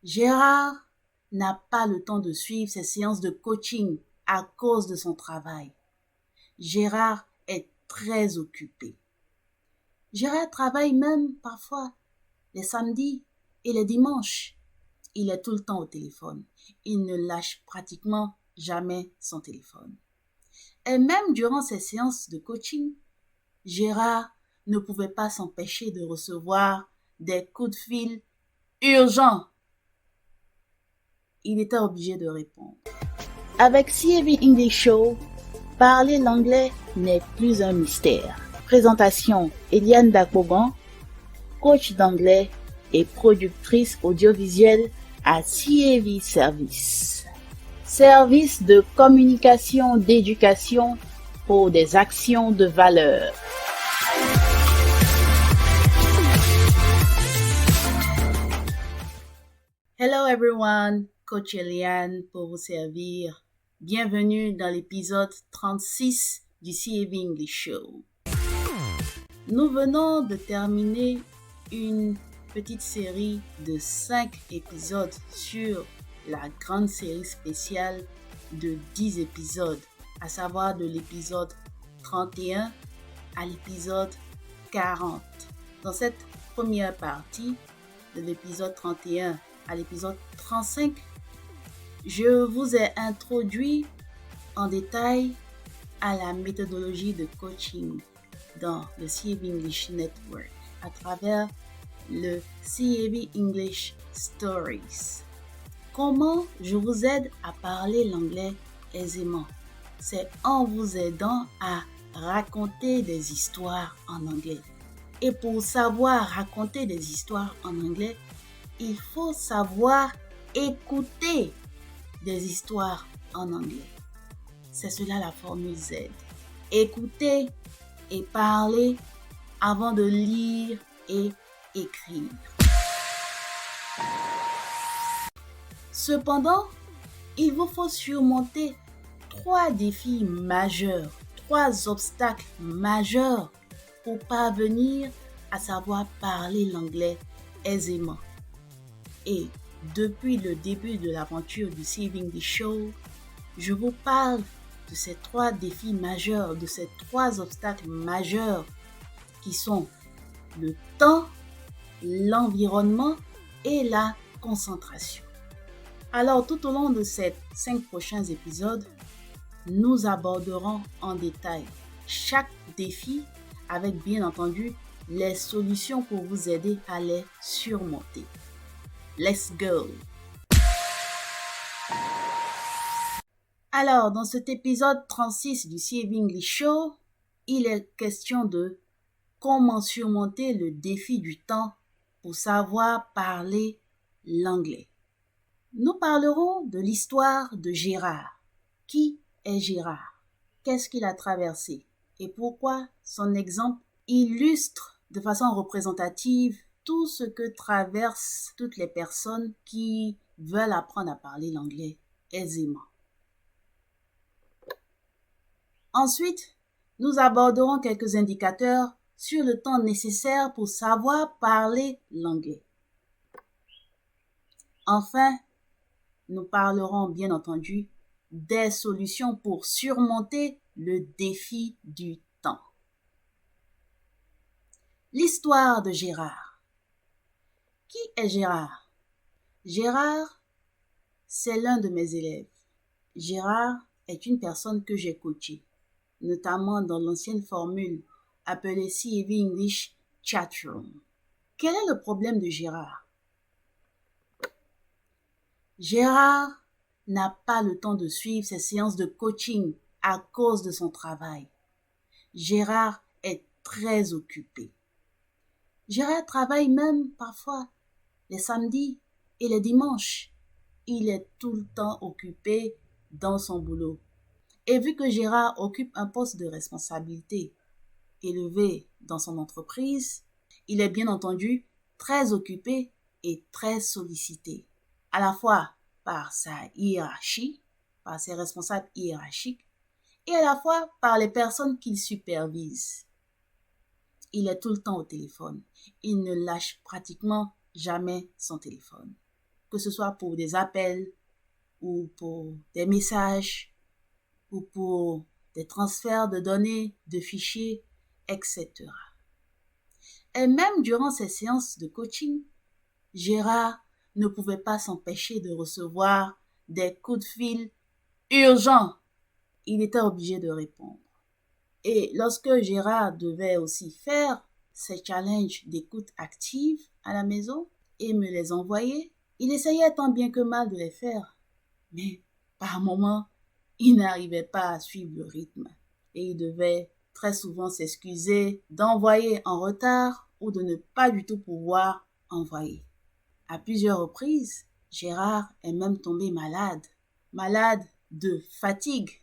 Gérard n'a pas le temps de suivre ses séances de coaching à cause de son travail. Gérard est très occupé. Gérard travaille même parfois les samedis et les dimanches. Il est tout le temps au téléphone. Il ne lâche pratiquement jamais son téléphone. Et même durant ses séances de coaching, Gérard ne pouvait pas s'empêcher de recevoir des coups de fil urgents. Il était obligé de répondre. Avec CAV English Show, parler l'anglais n'est plus un mystère. Présentation: Eliane Dakbogan, coach d'anglais et productrice audiovisuelle à CAV Service. Service de communication d'éducation pour des actions de valeur. Hello everyone, Coach Eliane pour vous servir. Bienvenue dans l'épisode 36 du CAV English Show. Nous venons de terminer une petite série de 5 épisodes sur la grande série spéciale de 10 épisodes, à savoir de l'épisode 31 à l'épisode 40. Dans cette première partie, de l'épisode 31 à l'épisode 35, je vous ai introduit en détail à la méthodologie de coaching dans le CAV English Network à travers le CAV English Stories. Comment je vous aide à parler l'anglais aisément? C'est en vous aidant à raconter des histoires en anglais. Et pour savoir raconter des histoires en anglais, il faut savoir écouter des histoires en anglais. C'est cela la formule Z. Écouter et parler avant de lire et écrire. Cependant, il vous faut surmonter 3 défis majeurs, 3 obstacles majeurs pour parvenir à savoir parler l'anglais aisément. Et depuis le début de l'aventure du CAV English Show, je vous parle de ces 3 défis majeurs, de ces 3 obstacles majeurs qui sont le temps, l'environnement et la concentration. Alors, tout au long de ces 5 prochains épisodes, nous aborderons en détail chaque défi avec bien entendu les solutions pour vous aider à les surmonter. Let's go! Alors, dans cet épisode 36 du CAV English Show, il est question de comment surmonter le défi du temps pour savoir parler l'anglais. Nous parlerons de l'histoire de Gérard. Qui est Gérard? Qu'est-ce qu'il a traversé? Et pourquoi son exemple illustre de façon représentative tout ce que traversent toutes les personnes qui veulent apprendre à parler l'anglais aisément. Ensuite, nous aborderons quelques indicateurs sur le temps nécessaire pour savoir parler l'anglais. Enfin, nous parlerons bien entendu des solutions pour surmonter le défi du temps. L'histoire de Gérard. Qui est Gérard? Gérard, c'est l'un de mes élèves. Gérard est une personne que j'ai coachée, notamment dans l'ancienne formule appelée CAV English Chatroom. Quel est le problème de Gérard? Gérard n'a pas le temps de suivre ses séances de coaching à cause de son travail. Gérard est très occupé. Gérard travaille même parfois les samedis et les dimanches. Il est tout le temps occupé dans son boulot. Et vu que Gérard occupe un poste de responsabilité élevé dans son entreprise, il est bien entendu très occupé et très sollicité, à la fois par sa hiérarchie, par ses responsables hiérarchiques, et à la fois par les personnes qu'il supervise. Il est tout le temps au téléphone. Il ne lâche pratiquement jamais son téléphone. que ce soit pour des appels ou pour des messages ou pour des transferts de données, de fichiers, etc. Et même durant ces séances de coaching, Gérard ne pouvait pas s'empêcher de recevoir des coups de fil urgents. Il était obligé de répondre. Et lorsque Gérard devait aussi faire ses challenges d'écoute active à la maison et me les envoyer, il essayait tant bien que mal de les faire. Mais par moments, il n'arrivait pas à suivre le rythme. Et il devait très souvent s'excuser d'envoyer en retard ou de ne pas du tout pouvoir envoyer. À plusieurs reprises, Gérard est même tombé malade. Malade de fatigue.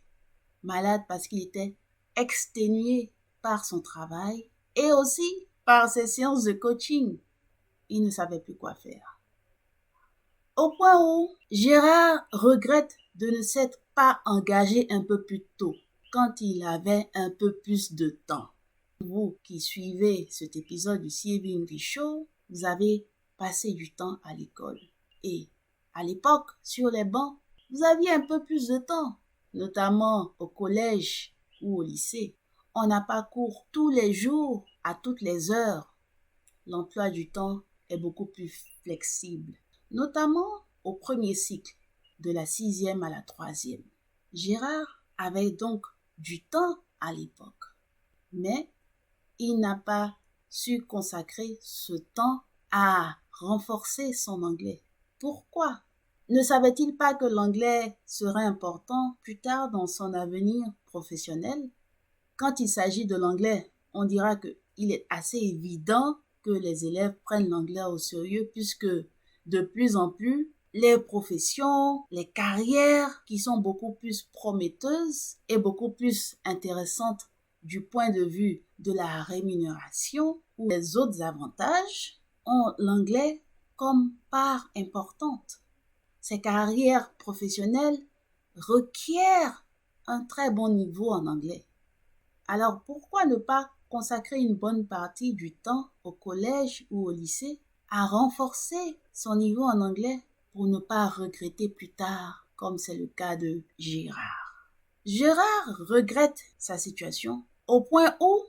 Malade parce qu'il était exténué par son travail et aussi par ses séances de coaching. Il ne savait plus quoi faire. Au point où Gérard regrette de ne s'être pas engagé un peu plus tôt, quand il avait un peu plus de temps. Vous qui suivez cet épisode du CAB English Show, vous avez passé du temps à l'école. Et à l'époque, sur les bancs, vous aviez un peu plus de temps, notamment au collège ou au lycée. On n'a pas cours tous les jours, à toutes les heures. L'emploi du temps est beaucoup plus flexible, notamment au premier cycle, de la 6e à la 3e. Gérard avait donc du temps à l'époque, mais il n'a pas su consacrer ce temps à renforcer son anglais. Pourquoi? Ne savait-il pas que l'anglais serait important plus tard dans son avenir professionnel? Quand il s'agit de l'anglais, on dira qu'il est assez évident que les élèves prennent l'anglais au sérieux puisque de plus en plus, les professions, les carrières qui sont beaucoup plus prometteuses et beaucoup plus intéressantes du point de vue de la rémunération ou les autres avantages ont l'anglais comme part importante. Ces carrières professionnelles requièrent un très bon niveau en anglais. Alors pourquoi ne pas consacrer une bonne partie du temps au collège ou au lycée à renforcer son niveau en anglais pour ne pas regretter plus tard, comme c'est le cas de Gérard. Gérard regrette sa situation au point où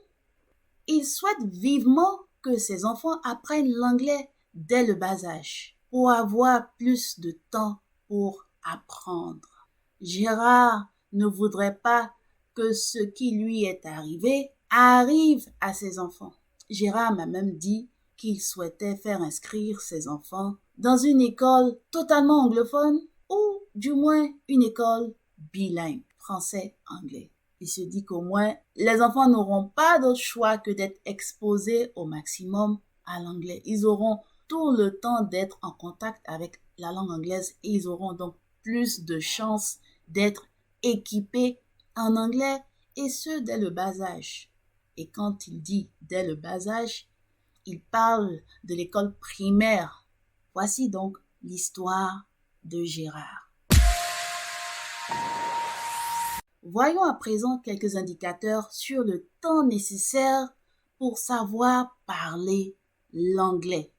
il souhaite vivement que ses enfants apprennent l'anglais dès le bas âge pour avoir plus de temps pour apprendre. Gérard ne voudrait pas que ce qui lui est arrivé arrive à ses enfants. Gérard m'a même dit qu'il souhaitait faire inscrire ses enfants dans une école totalement anglophone ou du moins une école bilingue, français-anglais. Il se dit qu'au moins les enfants n'auront pas d'autre choix que d'être exposés au maximum à l'anglais. Ils auront tout le temps d'être en contact avec la langue anglaise et ils auront donc plus de chances d'être équipés en anglais et ce dès le bas âge. Et quand il dit dès le bas âge, il parle de l'école primaire. Voici donc l'histoire de Gérard. Voyons à présent quelques indicateurs sur le temps nécessaire pour savoir parler l'anglais.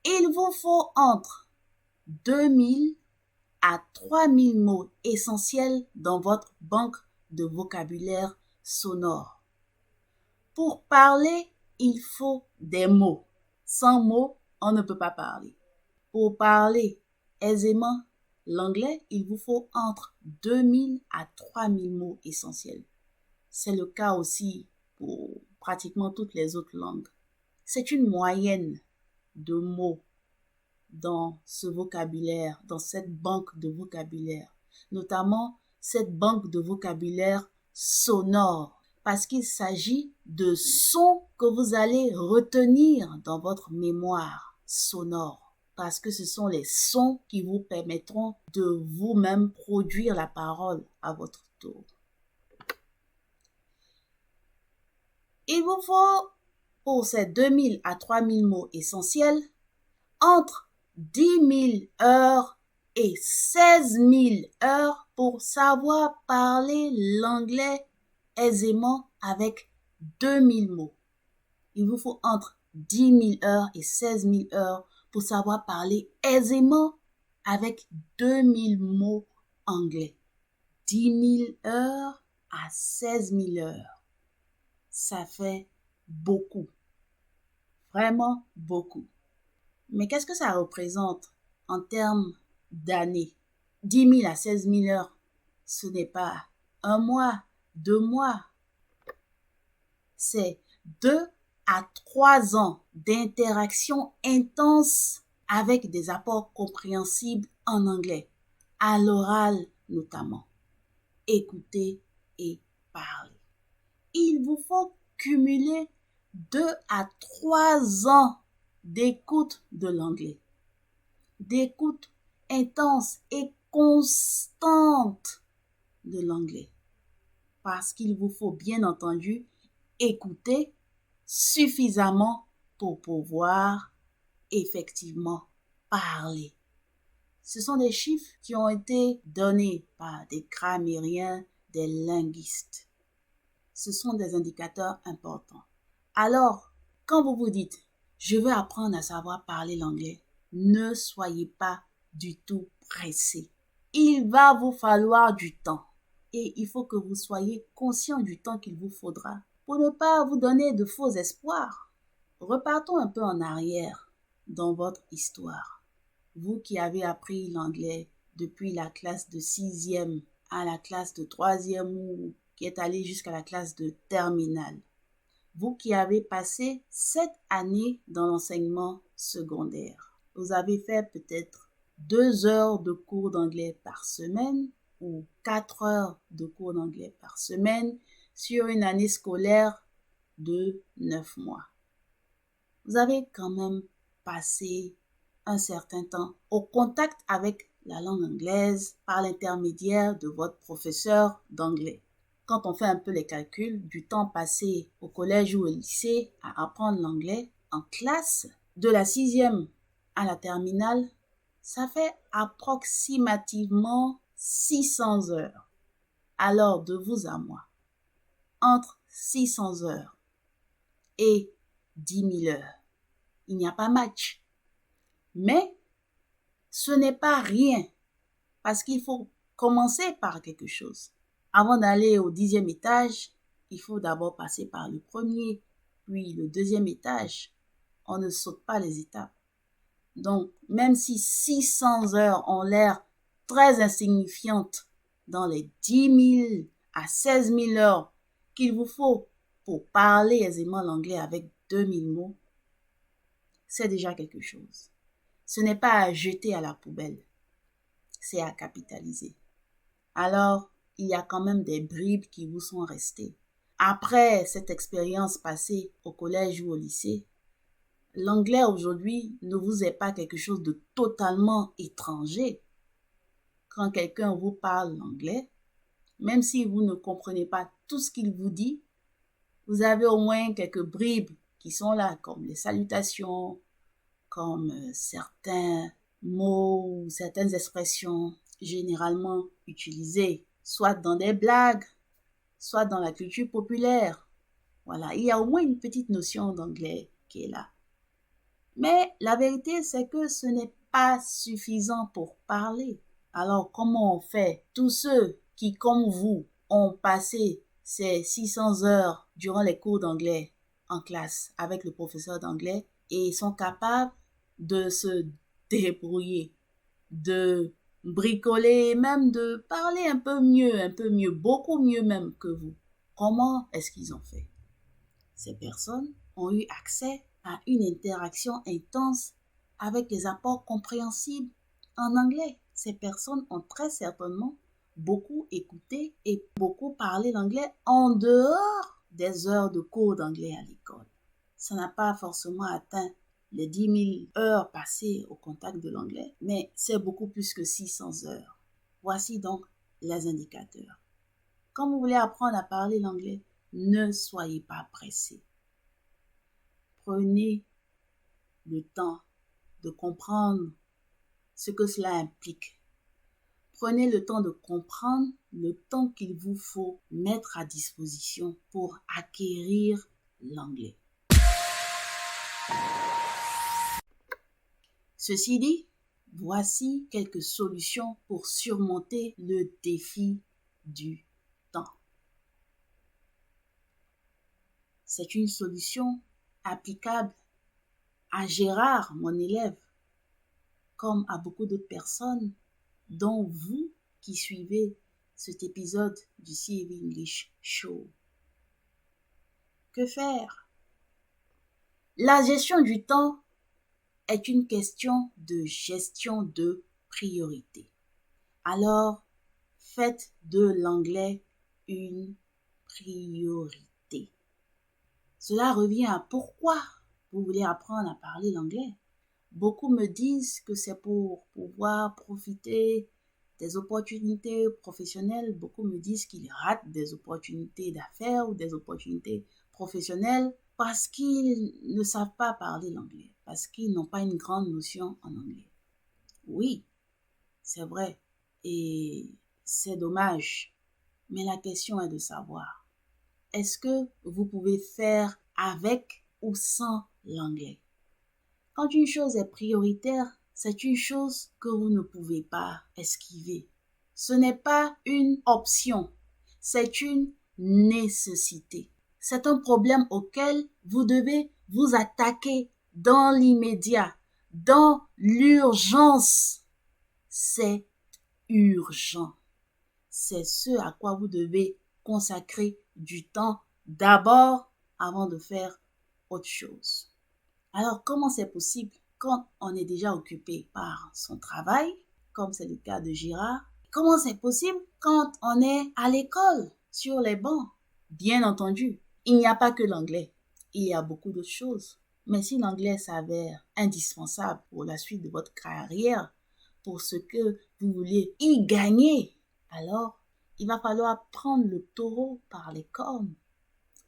Il vous faut entre 2000 à 3000 mots essentiels dans votre banque de vocabulaire sonore. Pour parler, il faut des mots. Sans mots, on ne peut pas parler. Pour parler aisément l'anglais, il vous faut entre 2000 à 3000 mots essentiels. C'est le cas aussi pour pratiquement toutes les autres langues. C'est une moyenne de mots dans ce vocabulaire, dans cette banque de vocabulaire, notamment cette banque de vocabulaire sonore, parce qu'il s'agit de sons que vous allez retenir dans votre mémoire sonore, parce que ce sont les sons qui vous permettront de vous-même produire la parole à votre tour. Il vous faut, pour ces 2000 à 3000 mots essentiels, entre 10 000 heures et 16 000 heures pour savoir parler l'anglais aisément avec 2000 mots. Il vous faut entre 10 000 heures et 16 000 heures pour savoir parler aisément avec 2000 mots anglais. 10 000 heures à 16 000 heures. Ça fait beaucoup. Vraiment beaucoup. Mais qu'est-ce que ça représente en termes d'années? 10 000 à 16 000 heures, ce n'est pas un mois, 2 mois. C'est 2 à 3 ans d'interaction intense avec des apports compréhensibles en anglais, à l'oral notamment. Écouter et parler. Il vous faut cumuler 2 à 3 ans d'écoute de l'anglais, d'écoute intense et constante de l'anglais. Parce qu'il vous faut bien entendu écouter suffisamment pour pouvoir effectivement parler. Ce sont des chiffres qui ont été donnés par des grammairiens, des linguistes. Ce sont des indicateurs importants. Alors, quand vous vous dites « je veux apprendre à savoir parler l'anglais », ne soyez pas du tout pressé. Il va vous falloir du temps et il faut que vous soyez conscient du temps qu'il vous faudra pour ne pas vous donner de faux espoirs. Repartons un peu en arrière dans votre histoire. Vous qui avez appris l'anglais depuis la classe de 6e à la classe de 3e ou qui êtes allé jusqu'à la classe de terminale. Vous qui avez passé 7 années dans l'enseignement secondaire. Vous avez fait peut-être 2 heures de cours d'anglais par semaine ou 4 heures de cours d'anglais par semaine sur une année scolaire de 9 mois. Vous avez quand même passé un certain temps au contact avec la langue anglaise par l'intermédiaire de votre professeur d'anglais. Quand on fait un peu les calculs du temps passé au collège ou au lycée à apprendre l'anglais en classe, de la 6e à la terminale, ça fait approximativement 600 heures. Alors, de vous à moi, entre 600 heures et 10 000 heures, il n'y a pas match. Mais ce n'est pas rien parce qu'il faut commencer par quelque chose. Avant d'aller au 10e étage, il faut d'abord passer par le premier, puis le 2e étage. On ne saute pas les étapes. Donc, même si 600 heures ont l'air très insignifiantes dans les 10 000 à 16 000 heures qu'il vous faut pour parler aisément l'anglais avec 2000 mots, c'est déjà quelque chose. Ce n'est pas à jeter à la poubelle, c'est à capitaliser. Alors, il y a quand même des bribes qui vous sont restées. Après cette expérience passée au collège ou au lycée, l'anglais aujourd'hui ne vous est pas quelque chose de totalement étranger. Quand quelqu'un vous parle l'anglais, même si vous ne comprenez pas tout ce qu'il vous dit, vous avez au moins quelques bribes qui sont là, comme les salutations, comme certains mots ou certaines expressions généralement utilisées, soit dans des blagues, soit dans la culture populaire. Voilà, il y a au moins une petite notion d'anglais qui est là. Mais la vérité, c'est que ce n'est pas suffisant pour parler. Alors, comment on fait? Tous ceux qui, comme vous, ont passé ces 600 heures durant les cours d'anglais en classe avec le professeur d'anglais et sont capables de se débrouiller, de bricoler, même de parler un peu mieux, beaucoup mieux même que vous. Comment est-ce qu'ils ont fait? Ces personnes ont eu accès à une interaction intense avec des apports compréhensibles en anglais. Ces personnes ont très certainement beaucoup écouté et beaucoup parlé l'anglais en dehors des heures de cours d'anglais à l'école. Ça n'a pas forcément atteint les 10 000 heures passées au contact de l'anglais, mais c'est beaucoup plus que 600 heures. Voici donc les indicateurs. Quand vous voulez apprendre à parler l'anglais, ne soyez pas pressé. Prenez le temps de comprendre ce que cela implique. Prenez le temps de comprendre le temps qu'il vous faut mettre à disposition pour acquérir l'anglais. Ceci dit, voici quelques solutions pour surmonter le défi du temps. C'est une solution applicable à Gérard, mon élève, comme à beaucoup d'autres personnes, dont vous qui suivez cet épisode du CAV English Show. Que faire? La gestion du temps est une question de gestion de priorité. Alors, faites de l'anglais une priorité. Cela revient à pourquoi vous voulez apprendre à parler l'anglais. Beaucoup me disent que c'est pour pouvoir profiter des opportunités professionnelles. Beaucoup me disent qu'ils ratent des opportunités d'affaires ou des opportunités professionnelles parce qu'ils ne savent pas parler l'anglais, parce qu'ils n'ont pas une grande notion en anglais. Oui, c'est vrai et c'est dommage. Mais la question est de savoir, est-ce que vous pouvez faire avec ou sans l'anglais? Quand une chose est prioritaire, c'est une chose que vous ne pouvez pas esquiver. Ce n'est pas une option, c'est une nécessité. C'est un problème auquel vous devez vous attaquer dans l'immédiat, dans l'urgence. C'est urgent. C'est ce à quoi vous devez consacrer du temps d'abord avant de faire autre chose. Alors, comment c'est possible quand on est déjà occupé par son travail, comme c'est le cas de Gérard? Comment c'est possible quand on est à l'école, sur les bancs? Bien entendu, il n'y a pas que l'anglais. Il y a beaucoup d'autres choses. Mais si l'anglais s'avère indispensable pour la suite de votre carrière, pour ce que vous voulez y gagner, alors il va falloir prendre le taureau par les cornes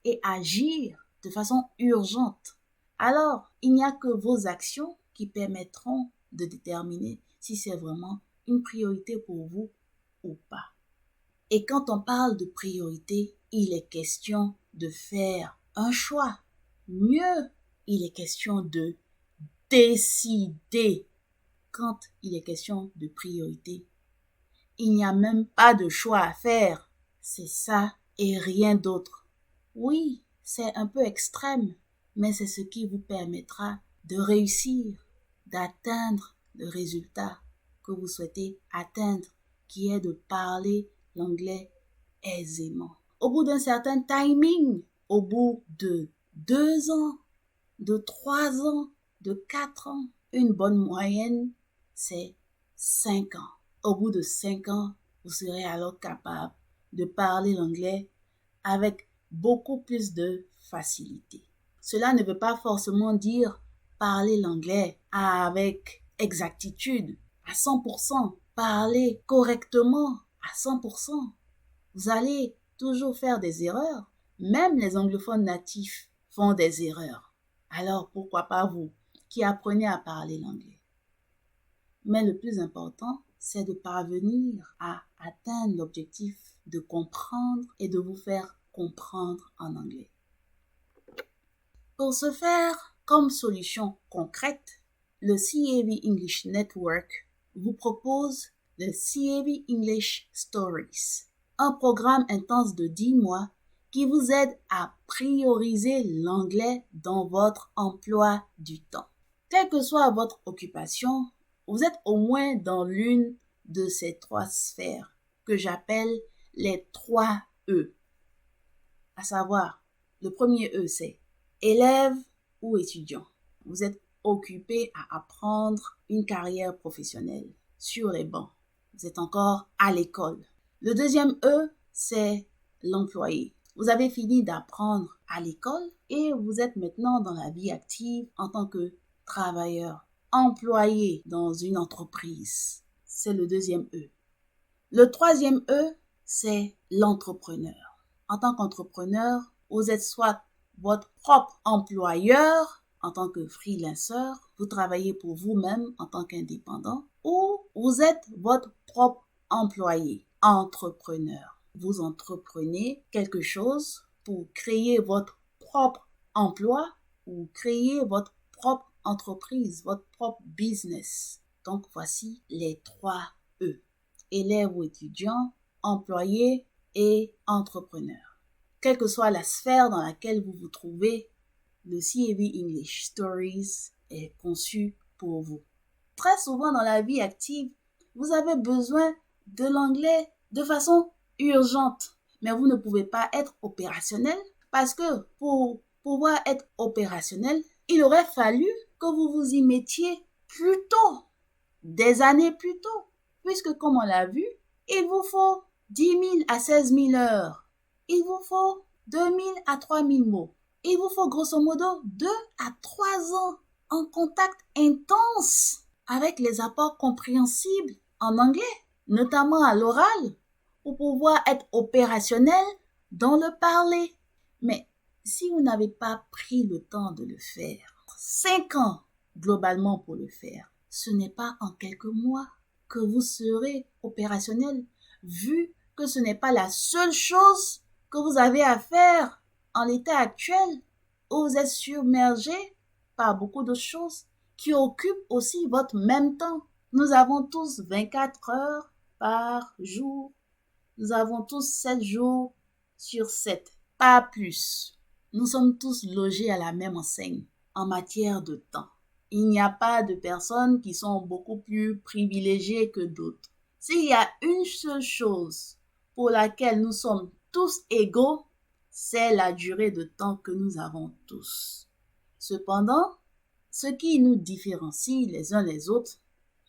et agir de façon urgente. Alors, il n'y a que vos actions qui permettront de déterminer si c'est vraiment une priorité pour vous ou pas. Et quand on parle de priorité, il est question de faire un choix. Mieux, il est question de décider. Quand il est question de priorité, il n'y a même pas de choix à faire. C'est ça et rien d'autre. Oui, c'est un peu extrême, mais c'est ce qui vous permettra de réussir, d'atteindre le résultat que vous souhaitez atteindre, qui est de parler l'anglais aisément. Au bout d'un certain timing, au bout de 2 ans, de 3 ans, de 4 ans, une bonne moyenne, c'est 5 ans. Au bout de 5 ans, vous serez alors capable de parler l'anglais avec beaucoup plus de facilité. Cela ne veut pas forcément dire parler l'anglais avec exactitude, à 100%, parler correctement, à 100%. Vous allez toujours faire des erreurs. Même les anglophones natifs font des erreurs. Alors pourquoi pas vous qui apprenez à parler l'anglais? Mais le plus important, c'est de parvenir à atteindre l'objectif de comprendre et de vous faire comprendre en anglais. Pour ce faire, comme solution concrète, le CAV English Network vous propose le CAV English Stories, un programme intense de 10 mois qui vous aide à prioriser l'anglais dans votre emploi du temps. Quelle que soit votre occupation, vous êtes au moins dans l'une de ces 3 sphères que j'appelle les 3 E. À savoir, le premier E, c'est élève ou étudiant. Vous êtes occupé à apprendre une carrière professionnelle sur les bancs. Vous êtes encore à l'école. Le deuxième E, c'est l'employé. Vous avez fini d'apprendre à l'école et vous êtes maintenant dans la vie active en tant que travailleur, employé dans une entreprise. C'est le deuxième E. Le troisième E, c'est l'entrepreneur. En tant qu'entrepreneur, vous êtes soit votre propre employeur en tant que freelancer, vous travaillez pour vous-même en tant qu'indépendant, ou vous êtes votre propre employé, entrepreneur. Vous entreprenez quelque chose pour créer votre propre emploi ou créer votre propre entreprise, votre propre business. Donc, voici les 3 E. Élève ou étudiant, employé et entrepreneur. Quelle que soit la sphère dans laquelle vous vous trouvez, le CAV English Stories est conçu pour vous. Très souvent dans la vie active, vous avez besoin de l'anglais de façon urgente, mais vous ne pouvez pas être opérationnel parce que pour pouvoir être opérationnel, il aurait fallu que vous vous y mettiez plus tôt, des années plus tôt, puisque comme on l'a vu, il vous faut 10 000 à 16 000 heures, il vous faut 2 000 à 3 000 mots, il vous faut grosso modo 2 à 3 ans en contact intense avec les apports compréhensibles en anglais, notamment à l'oral, pour pouvoir être opérationnel dans le parler. Mais si vous n'avez pas pris le temps de le faire, 5 ans globalement pour le faire, ce n'est pas en quelques mois que vous serez opérationnel, vu que ce n'est pas la seule chose que vous avez à faire en l'état actuel, où vous êtes submergé par beaucoup de choses qui occupent aussi votre même temps. Nous avons tous 24 heures par jour. Nous avons tous 7 jours sur 7, pas plus. Nous sommes tous logés à la même enseigne en matière de temps. Il n'y a pas de personnes qui sont beaucoup plus privilégiées que d'autres. S'il y a une seule chose pour laquelle nous sommes tous égaux, c'est la durée de temps que nous avons tous. Cependant, ce qui nous différencie les uns les autres,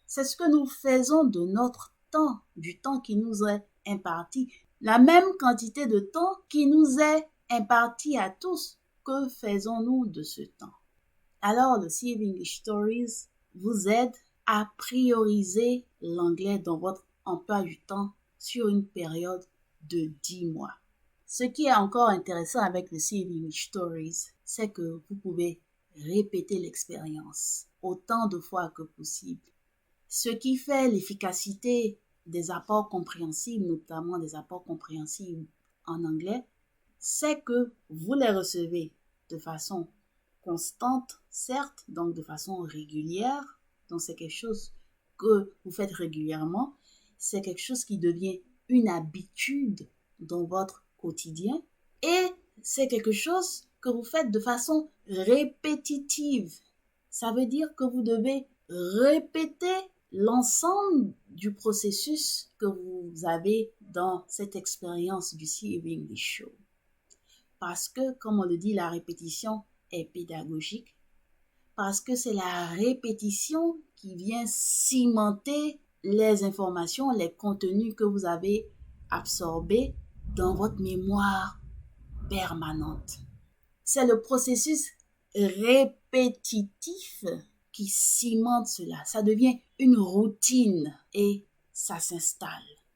c'est ce que nous faisons de notre temps, du temps qui nous est imparti. La même quantité de temps qui nous est imparti à tous. Que faisons-nous de ce temps? Alors, le CAV English Stories vous aide à prioriser l'anglais dans votre emploi du temps sur une période de 10 mois. Ce qui est encore intéressant avec le CAV English Stories, c'est que vous pouvez répéter l'expérience autant de fois que possible. Ce qui fait l'efficacité des apports compréhensibles, notamment des apports compréhensibles en anglais, c'est que vous les recevez de façon constante, certes, donc de façon régulière. Donc c'est quelque chose que vous faites régulièrement. C'est quelque chose qui devient une habitude dans votre quotidien. Et c'est quelque chose que vous faites de façon répétitive. Ça veut dire que vous devez répéter l'ensemble du processus que vous avez dans cette expérience du CAV English Show. Parce que, comme on le dit, la répétition est pédagogique. Parce que c'est la répétition qui vient cimenter les informations, les contenus que vous avez absorbés dans votre mémoire permanente. C'est le processus répétitif qui cimente cela. Ça devient une routine et ça s'installe.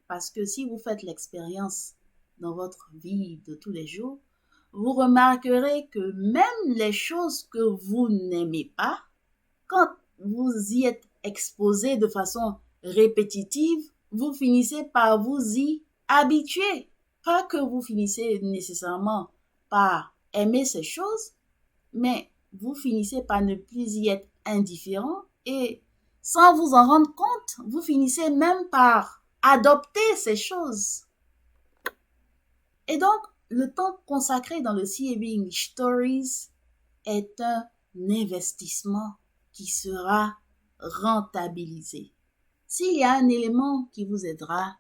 Parce que si vous faites l'expérience dans votre vie de tous les jours, vous remarquerez que même les choses que vous n'aimez pas, quand vous y êtes exposé de façon répétitive, vous finissez par vous y habituer. Pas que vous finissez nécessairement par aimer ces choses, mais vous finissez par ne plus y être indifférent et sans vous en rendre compte, vous finissez même par adopter ces choses. Et donc, le temps consacré dans le CAV English Stories est un investissement qui sera rentabilisé. S'il y a un élément qui vous aidera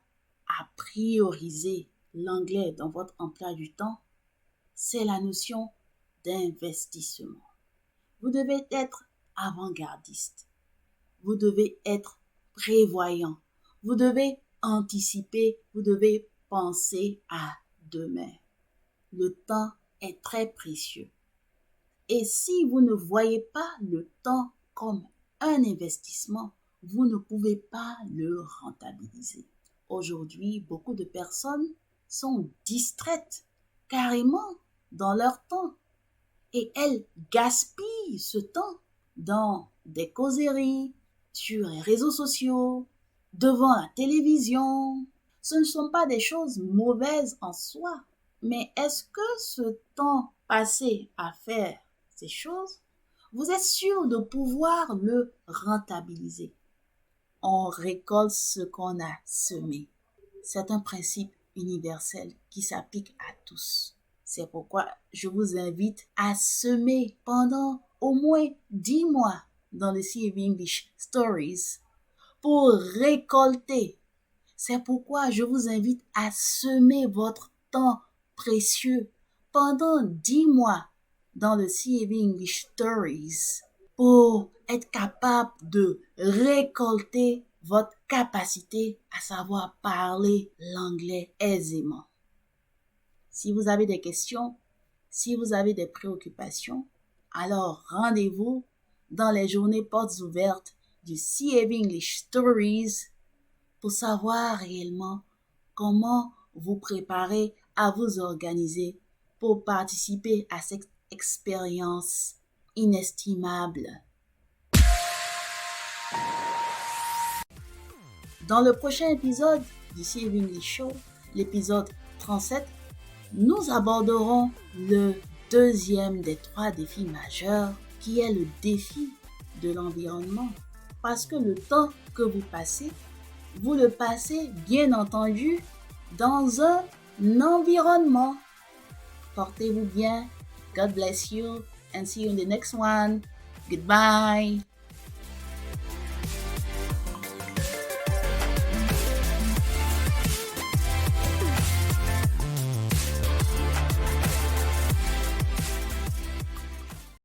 à prioriser l'anglais dans votre emploi du temps, c'est la notion d'investissement. Vous devez être avant-gardiste. Vous devez être prévoyant. Vous devez anticiper. Vous devez penser à demain. Le temps est très précieux. Et si vous ne voyez pas le temps comme un investissement, vous ne pouvez pas le rentabiliser. Aujourd'hui, beaucoup de personnes sont distraites carrément dans leur temps et elles gaspillent ce temps dans des causeries, sur les réseaux sociaux, devant la télévision. Ce ne sont pas des choses mauvaises en soi, mais est-ce que ce temps passé à faire ces choses vous êtes sûr de pouvoir le rentabiliser. On récolte ce qu'on a semé. C'est un principe universel qui s'applique à tous. C'est pourquoi je vous invite à semer pendant au moins 10 mois dans le CAV English Stories pour récolter. C'est pourquoi je vous invite à semer votre temps précieux pendant 10 mois dans le CAV English Stories pour être capable de récolter votre capacité à savoir parler l'anglais aisément. Si vous avez des questions, si vous avez des préoccupations, alors rendez-vous dans les journées portes ouvertes du CAV English Stories pour savoir réellement comment vous préparer à vous organiser pour participer à cette expérience inestimable. Dans le prochain épisode du CAV English Show, l'épisode 37, nous aborderons le deuxième des 3 défis majeurs qui est le défi de l'environnement. Parce que le temps que vous le passez bien entendu dans un environnement. Portez-vous bien. God bless you and see you in the next one. Goodbye.